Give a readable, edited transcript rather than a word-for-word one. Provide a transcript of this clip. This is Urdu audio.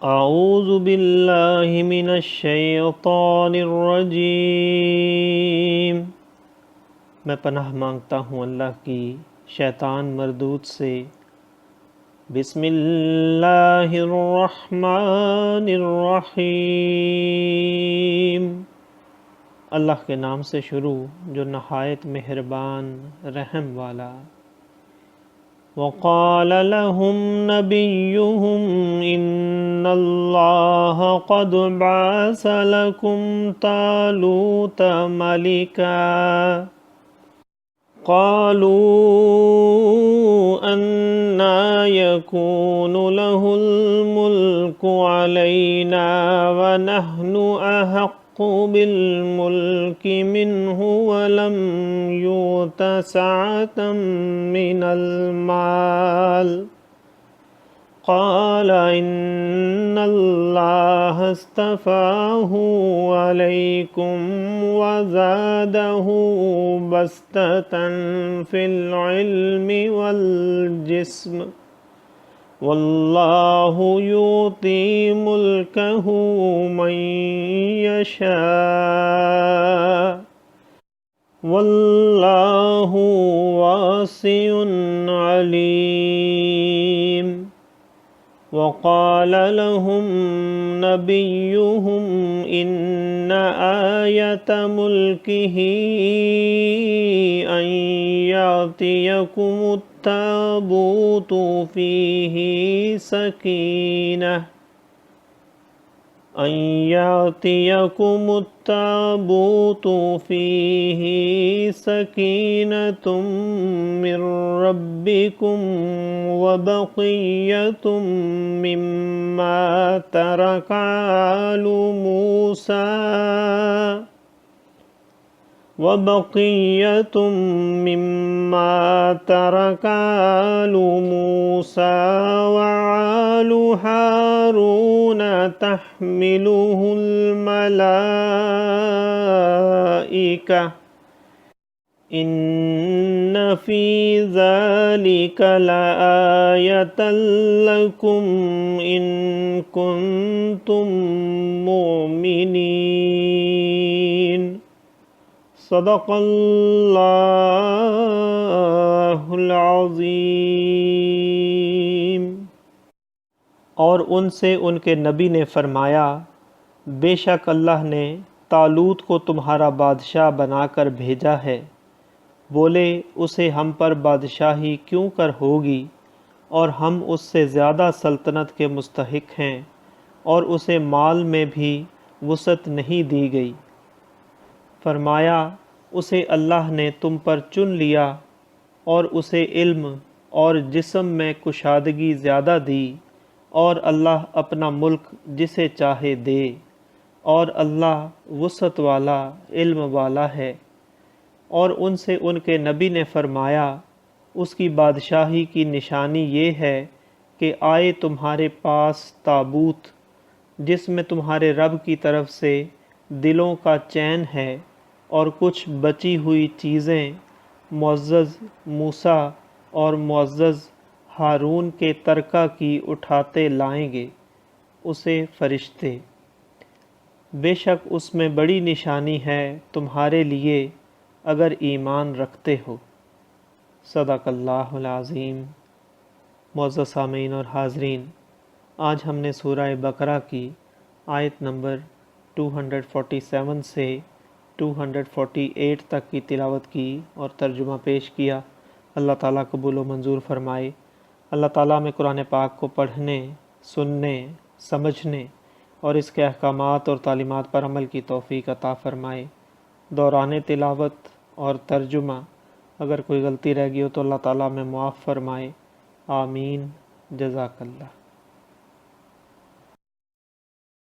اعوذ باللہ من الشیطان الرجیم، میں پناہ مانگتا ہوں اللہ کی شیطان مردود سے۔ بسم اللہ الرحمن الرحیم، اللہ کے نام سے شروع جو نہایت مہربان رحم والا۔ وقال لهم نبيهم إن الله قد بعث لكم طالوت ملكا قالوا أنى يكون له الملك علينا ونحن أحق بالملك منه ولم يؤت سعة من المال قال إن الله اصطفاه عليكم وزاده بسطة في العلم والجسم واللہ یؤتی ملکہ من یشاء واللہ واسع علیم۔ وقال لهم نبيهم إن آية ملكه أن يأتيكم التابوت فيه سكينة من ربكم وبقية مما ترك آل موسى وآل هارون تحمله الملائكة إن في ذلك لآية لكم إن كنتم مؤمنين۔ صدق اللہ العظیم۔ اور ان سے ان کے نبی نے فرمایا، بے شک اللہ نے طالوت کو تمہارا بادشاہ بنا کر بھیجا ہے۔ بولے، اسے ہم پر بادشاہی کیوں کر ہوگی، اور ہم اس سے زیادہ سلطنت کے مستحق ہیں، اور اسے مال میں بھی وسعت نہیں دی گئی۔ فرمایا، اسے اللہ نے تم پر چن لیا اور اسے علم اور جسم میں کشادگی زیادہ دی، اور اللہ اپنا ملک جسے چاہے دے، اور اللہ وسعت والا علم والا ہے۔ اور ان سے ان کے نبی نے فرمایا، اس کی بادشاہی کی نشانی یہ ہے کہ آئے تمہارے پاس تابوت جس میں تمہارے رب کی طرف سے دلوں کا چین ہے، اور کچھ بچی ہوئی چیزیں معزز موسیٰ اور معزز ہارون کے ترکہ کی اٹھاتے لائیں گے اسے فرشتے۔ بے شک اس میں بڑی نشانی ہے تمہارے لیے اگر ایمان رکھتے ہو۔ صدق اللہ العظیم۔ معزز سامعین اور حاضرین، آج ہم نے سورہ بقرہ کی آیت نمبر 247 سے 248 تک کی تلاوت کی اور ترجمہ پیش کیا۔ اللہ تعالیٰ قبول و منظور فرمائے۔ اللہ تعالیٰ میں قرآن پاک کو پڑھنے، سننے، سمجھنے اور اس کے احکامات اور تعلیمات پر عمل کی توفیق عطا فرمائے۔ دوران تلاوت اور ترجمہ اگر کوئی غلطی رہ گئی ہو تو اللہ تعالیٰ میں معاف فرمائے۔ آمین۔ جزاک اللہ۔